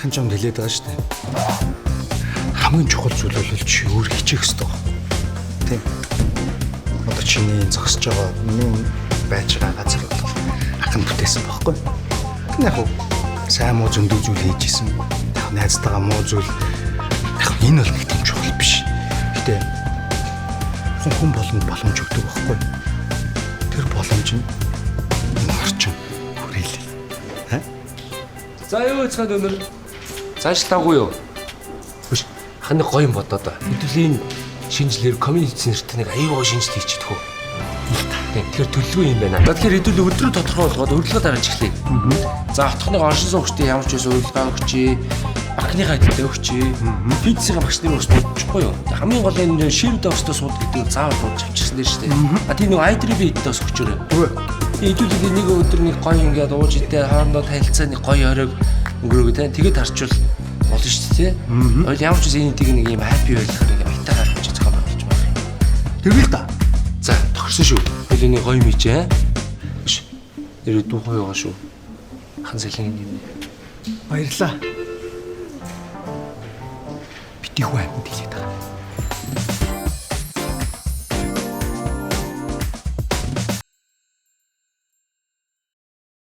Ахын ч юм хэлээд байгаа шүү дээ. Хамгийн чухал зүйл бол чи өөр хичээх ёстой. Тийм. Одоо чиний зогсож байгаа юм байж байгаа газар бол ахын бүтээсэн байхгүй. Яг уу сайн муу зөндөө зүйл хийж исэн. Яг найзтайгаа муу зүйл яг энэ бол нэг тийм чухал биш. Гэтэ хүн болгонд боломж өгдөг байхгүй. Тэр боломж нь марчин хүрээлээ. Ха? За юу цаад өнөр цаашлаагүй юу? Биш. Ханы гоё юм бодоо да. Хэдүүлийн шинжлэр комьюнити нэрт нэг аюулгүй шинжил хийчихдэг хөө. Тийм. Тэр төлөвлөгөө юм байна. Тэгэхээр хэдүүл өдрөө тодорхой болгоод урилга дараач эхлэе. За отхоныг оршин суугчдын ямар ч байсан урилга өгчээ. Бакныхаа хэдтэй өгчээ. Физикийн багшны ус бодчихгүй юу? Хамгийн гол нь шивд офстоо сууд гэдэг заавал бодож авчихсан дээ шүү дээ. А тийм нэг айдриб хэдтэй ус өгчөөрэй. Хэдүүл нэг өдөр нэг гоё ингээд ууж идээ хоорондоо танилцаа нэг гоё оройг өнгөрөөгөө тэ тэгээд харчвал болно шүү дээ. Ойл ямар ч үс энийг нэг юм хаппи байх нэг байтаа гарч зохион бодож байна. Тэрвэл та. За тохирсон шүү. Хоёлын гоё мижээ. Биш. Нэр дүү гоё байгаа шүү. Хан салхин юм. Баярлаа. Бити хүү амьд хэлээд байгаа.